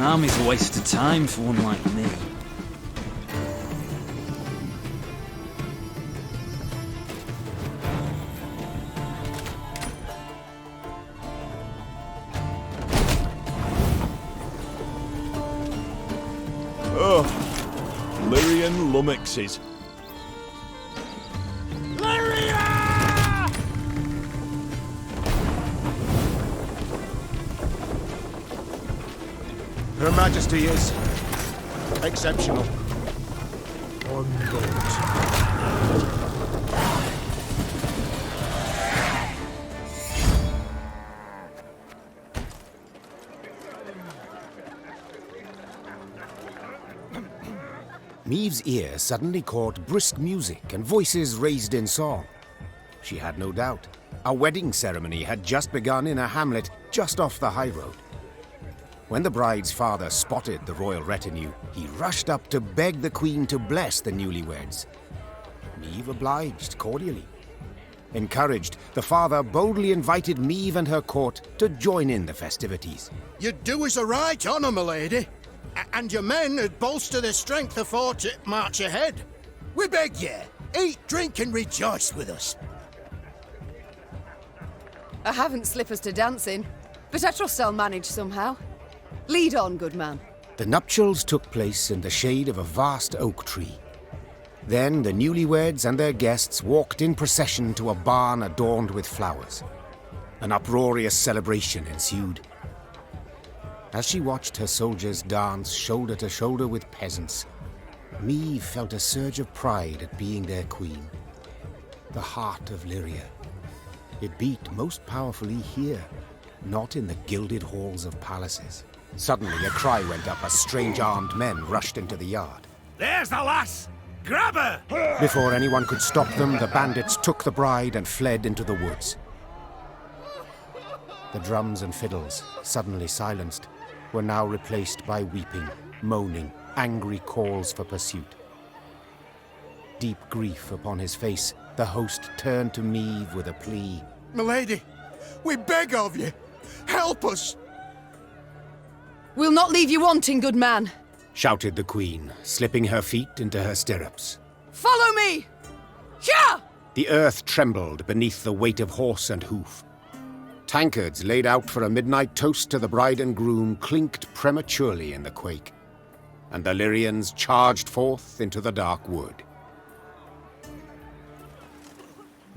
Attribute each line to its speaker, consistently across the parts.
Speaker 1: Army's a waste of time for one like me.
Speaker 2: Oh, Lyrian lummoxes.
Speaker 3: Her Majesty is exceptional. On board.
Speaker 4: Maeve's ear suddenly caught brisk music and voices raised in song. She had no doubt. A wedding ceremony had just begun in a hamlet just off the high road. When the bride's father spotted the royal retinue, he rushed up to beg the queen to bless the newlyweds. Maeve obliged cordially. Encouraged, the father boldly invited Maeve and her court to join in the festivities.
Speaker 3: You'd do us a right honour, my lady. And your men would bolster their strength afore to march ahead. We beg ye, eat, drink and rejoice with us.
Speaker 5: I haven't slippers to dance in, but I trust I'll manage somehow. Lead on, good man.
Speaker 4: The nuptials took place in the shade of a vast oak tree. Then the newlyweds and their guests walked in procession to a barn adorned with flowers. An uproarious celebration ensued. As she watched her soldiers dance shoulder to shoulder with peasants, Maeve felt a surge of pride at being their queen. The heart of Lyria. It beat most powerfully here, not in the gilded halls of palaces. Suddenly, a cry went up as strange armed men rushed into the yard.
Speaker 6: There's the lass! Grab her!
Speaker 4: Before anyone could stop them, the bandits took the bride and fled into the woods. The drums and fiddles, suddenly silenced, were now replaced by weeping, moaning, angry calls for pursuit. Deep grief upon his face, the host turned to Maeve with a plea.
Speaker 3: Milady, we beg of you, help us!
Speaker 5: We'll not leave you wanting, good man.
Speaker 4: Shouted the queen, slipping her feet into her stirrups.
Speaker 5: Follow me! Yeah!
Speaker 4: The earth trembled beneath the weight of horse and hoof. Tankards laid out for a midnight toast to the bride and groom clinked prematurely in the quake, and the Lyrians charged forth into the dark wood.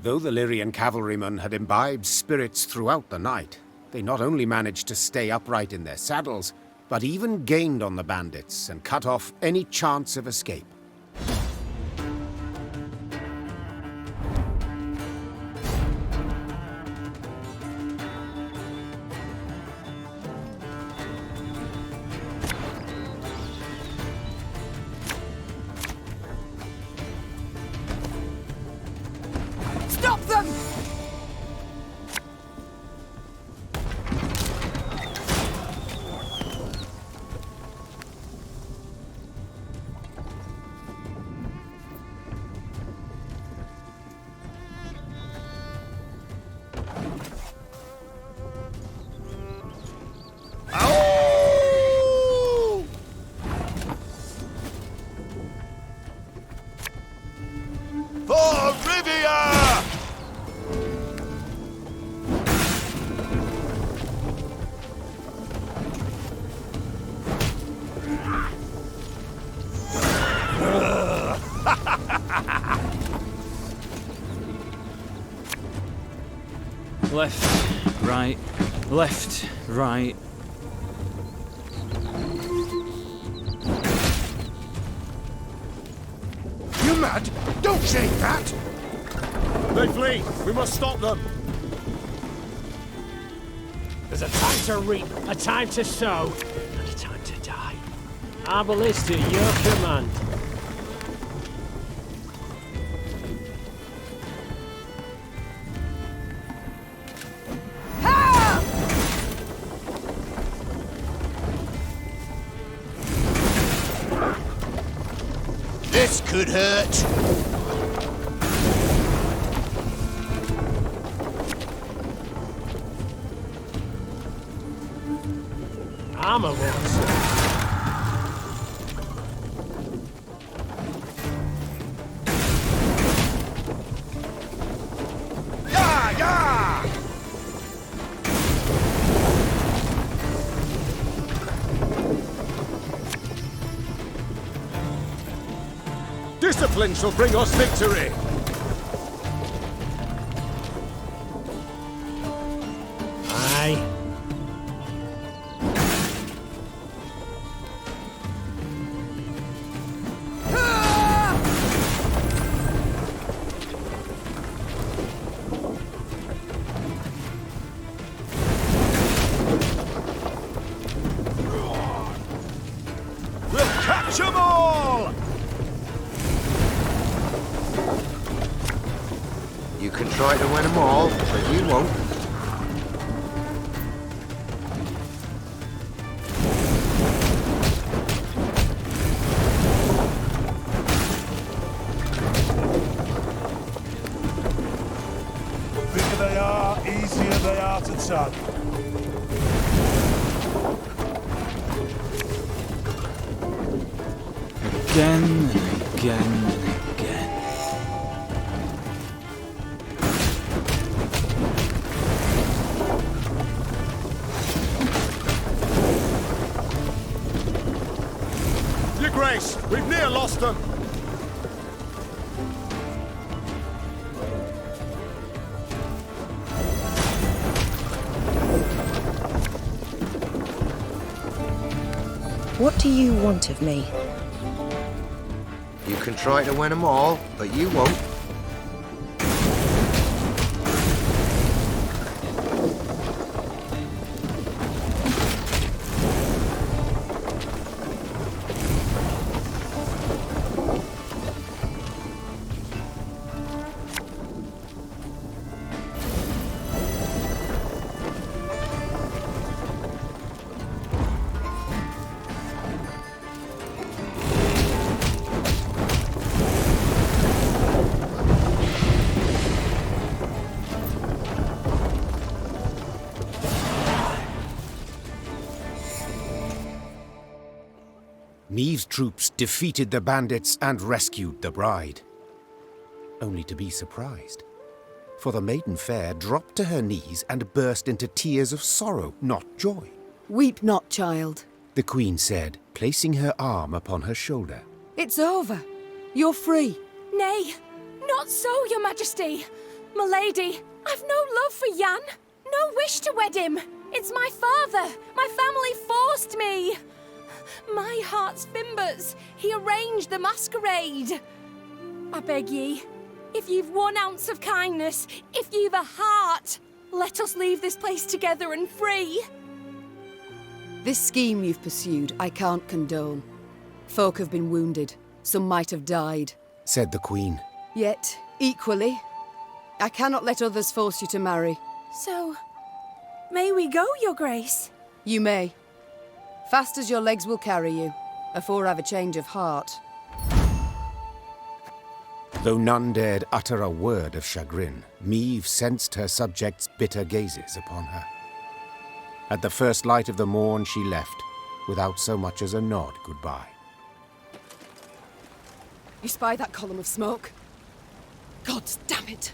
Speaker 4: Though the Lyrian cavalrymen had imbibed spirits throughout the night, they not only managed to stay upright in their saddles, but even gained on the bandits and cut off any chance of escape.
Speaker 5: Stop them!
Speaker 2: For Rivia!
Speaker 1: Left, right, left, right.
Speaker 3: You mad? Don't say that!
Speaker 2: They flee! We must stop them!
Speaker 7: There's a time to reap, a time to sow, and a time to die. Our ballista, your command.
Speaker 3: This could hurt.
Speaker 7: Armor wars.
Speaker 6: Discipline shall bring us victory!
Speaker 7: Aye.
Speaker 2: We'll catch 'em all!
Speaker 8: You can try to win them all, but you won't.
Speaker 2: Bigger they are, easier they are to tug.
Speaker 1: Again and again and again.
Speaker 2: Your Grace, we've near lost them.
Speaker 9: What do you want of me?
Speaker 8: You can try to win them all, but you won't.
Speaker 4: Neve's troops defeated the bandits and rescued the bride. Only to be surprised. For the maiden fair dropped to her knees and burst into tears of sorrow, not joy.
Speaker 5: Weep not, child.
Speaker 4: The queen said, placing her arm upon her shoulder.
Speaker 5: It's over. You're free.
Speaker 10: Nay, not so, your majesty. Milady, I've no love for Jan. No wish to wed him. It's my father. My family forced me. My heart's fimbers. He arranged the masquerade. I beg ye, if you've 1 ounce of kindness, if you've a heart, let us leave this place together and free.
Speaker 5: This scheme you've pursued, I can't condone. Folk have been wounded. Some might have died.
Speaker 4: Said the queen.
Speaker 5: Yet, equally, I cannot let others force you to marry.
Speaker 10: So, may we go, your grace?
Speaker 5: You may. Fast as your legs will carry you, afore I've a change of heart.
Speaker 4: Though none dared utter a word of chagrin, Meve sensed her subjects' bitter gazes upon her. At the first light of the morn she left, without so much as a nod goodbye.
Speaker 5: You spy that column of smoke? Gods damn it!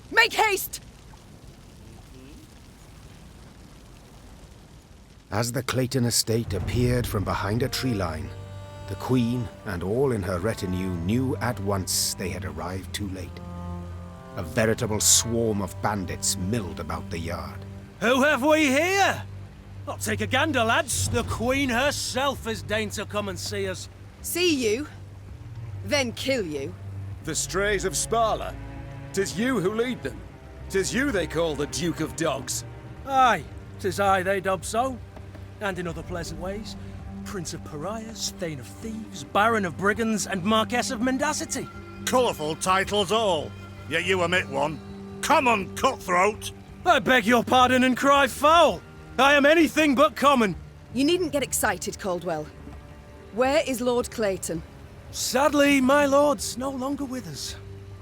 Speaker 5: Make haste!
Speaker 4: As the Clayton estate appeared from behind a tree line, the queen and all in her retinue knew at once they had arrived too late. A veritable swarm of bandits milled about the yard.
Speaker 7: Who have we here? I'll take a gander, lads. The Queen herself has deigned to come and see us.
Speaker 5: See you, then kill you.
Speaker 6: The strays of Sparla. 'Tis you who lead them. 'Tis you they call the Duke of Dogs.
Speaker 7: Aye, 'tis I they dub so. And in other pleasant ways. Prince of Pariahs, Thane of Thieves, Baron of Brigands, and Marquess of Mendacity.
Speaker 2: Colourful titles all, yet you omit one. Common cutthroat!
Speaker 7: I beg your pardon and cry foul. I am anything but common.
Speaker 5: You needn't get excited, Caldwell. Where is Lord Clayton?
Speaker 7: Sadly, my lord's no longer with us.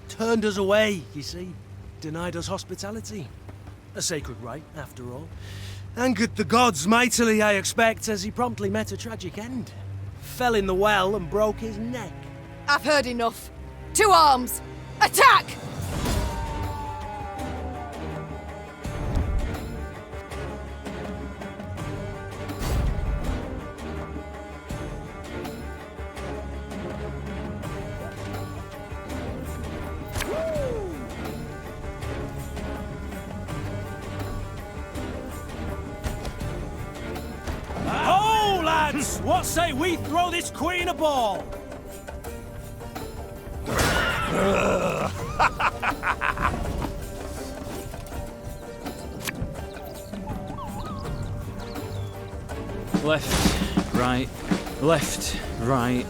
Speaker 7: Turned us away, you see. Denied us hospitality. A sacred right, after all. Angered the gods mightily, I expect, as he promptly met a tragic end. Fell in the well and broke his neck.
Speaker 5: I've heard enough. To arms! Attack!
Speaker 7: Lads, what say we throw this queen a ball?
Speaker 1: Left, right, left, right.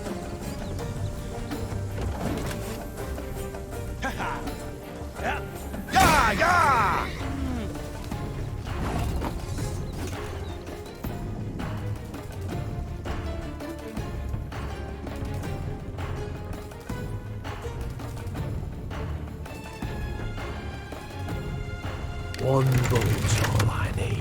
Speaker 6: Yeah, yeah!
Speaker 7: One bullet's all I need.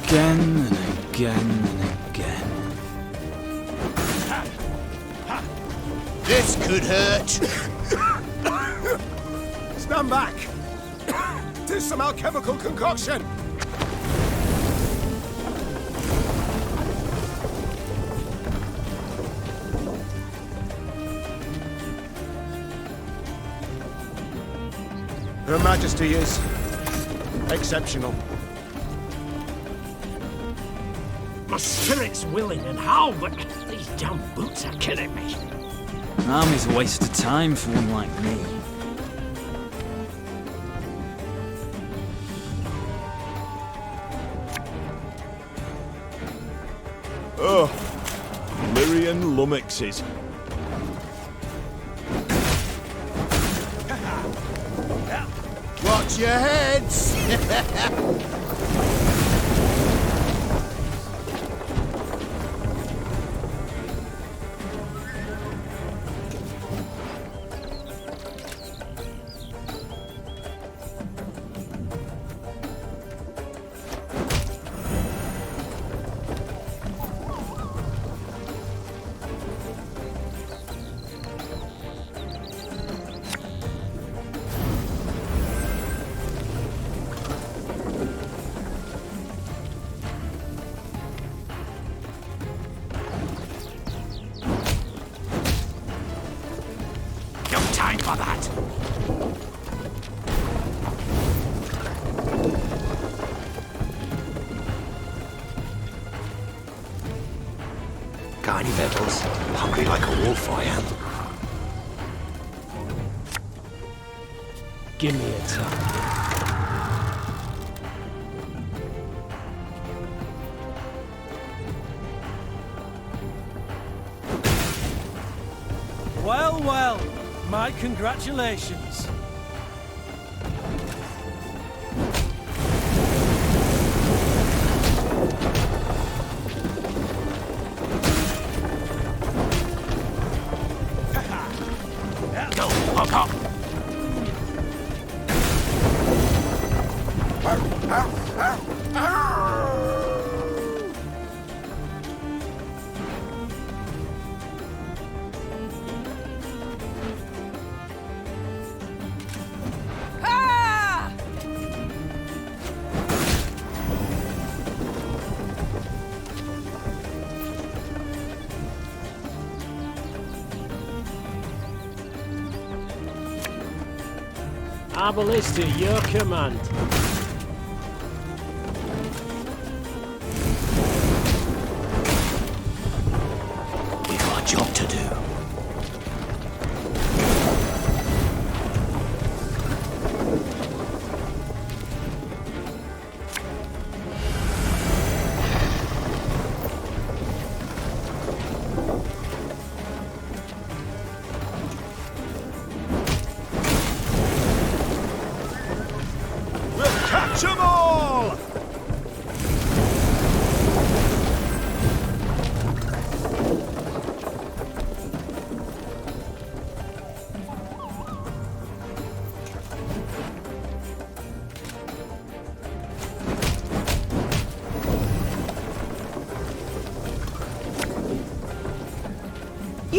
Speaker 1: Again and again and again.
Speaker 3: This could hurt.
Speaker 6: Stand back! Tis some alchemical concoction! Her Majesty is exceptional.
Speaker 7: My spirit's willing and how, but these damn boots are killing me.
Speaker 1: An army's a waste of time for one like me.
Speaker 9: Oh, Lyrian lummoxes.
Speaker 3: Watch your heads.
Speaker 7: No time for that.
Speaker 6: Got any medals? Hungry like a wolf, I am.
Speaker 7: Give me a time. Well, well, my congratulations. Go, hook up. Our ballista, your command.
Speaker 6: We've got a job to do.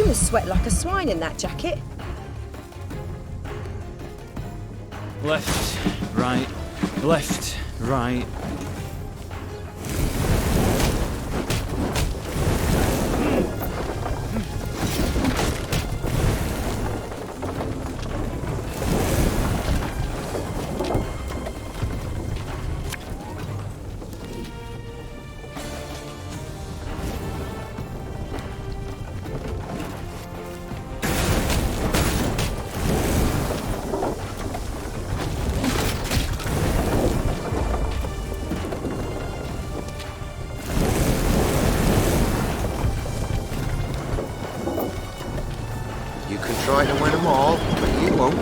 Speaker 11: must sweat like a swine in that jacket.
Speaker 1: Left, right, left, right.
Speaker 8: You can try to win them all, but you won't.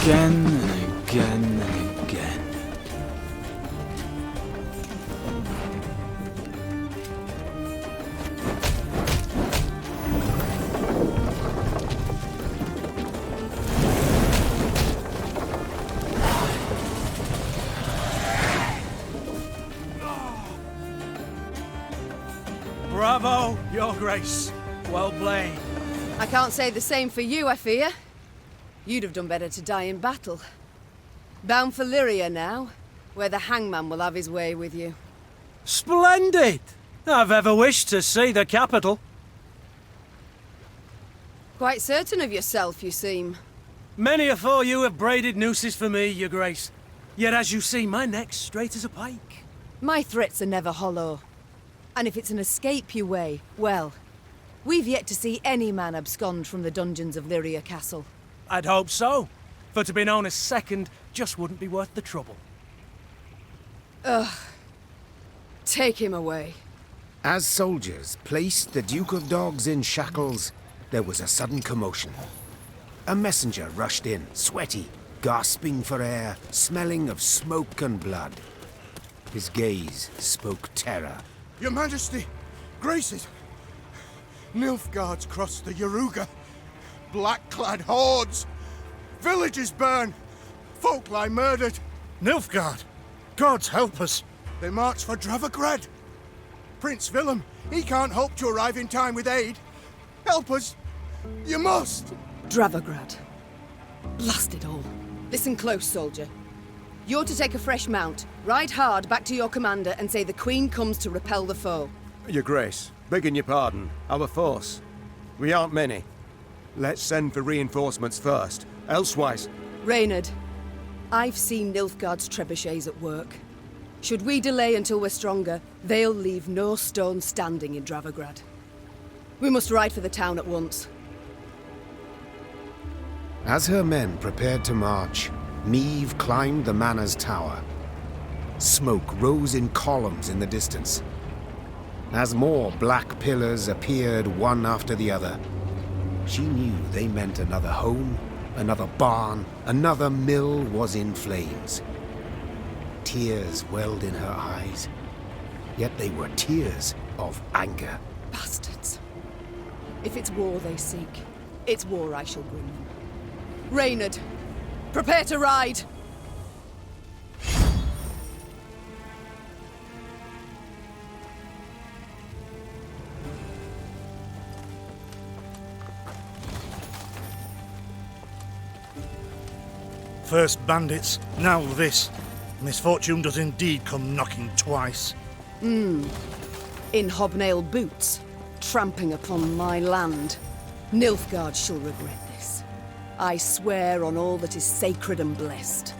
Speaker 1: Again and again and again.
Speaker 7: Bravo, Your Grace. Well played.
Speaker 5: I can't say the same for you, I fear. You'd have done better to die in battle. Bound for Lyria now, where the hangman will have his way with you.
Speaker 7: Splendid! I've ever wished to see the capital.
Speaker 5: Quite certain of yourself, you seem.
Speaker 7: Many afore you have braided nooses for me, Your Grace. Yet as you see, my neck's straight as a pike.
Speaker 5: My threats are never hollow. And if it's an escape you weigh, well, we've yet to see any man abscond from the dungeons of Lyria Castle.
Speaker 7: I'd hope so. For to be known as second just wouldn't be worth the trouble.
Speaker 5: Ugh. Take him away.
Speaker 4: As soldiers placed the Duke of Dogs in shackles, there was a sudden commotion. A messenger rushed in, sweaty, gasping for air, smelling of smoke and blood. His gaze spoke terror.
Speaker 3: Your Majesty, Graces, Nilfgaard's crossed the Yaruga. Black-clad hordes. Villages burn. Folk lie murdered.
Speaker 2: Nilfgaard! Gods help us!
Speaker 3: They march for Dravograd. Prince Willem, he can't hope to arrive in time with aid. Help us. You must.
Speaker 5: Dravograd. Blast it all. Listen close, soldier. You're to take a fresh mount, ride hard back to your commander and say the Queen comes to repel the foe.
Speaker 6: Your Grace, begging your pardon, our force. We aren't many. Let's send for reinforcements first, elsewise...
Speaker 5: Reynard, I've seen Nilfgaard's trebuchets at work. Should we delay until we're stronger, they'll leave no stone standing in Dravograd. We must ride for the town at once.
Speaker 4: As her men prepared to march, Meve climbed the manor's tower. Smoke rose in columns in the distance. As more black pillars appeared one after the other, she knew they meant another home, another barn, another mill was in flames. Tears welled in her eyes, yet they were tears of anger.
Speaker 5: Bastards. If it's war they seek, it's war I shall bring them. Reynard, prepare to ride!
Speaker 2: First bandits, now this. Misfortune does indeed come knocking twice.
Speaker 5: In hobnail boots, tramping upon my land. Nilfgaard shall regret this. I swear on all that is sacred and blessed.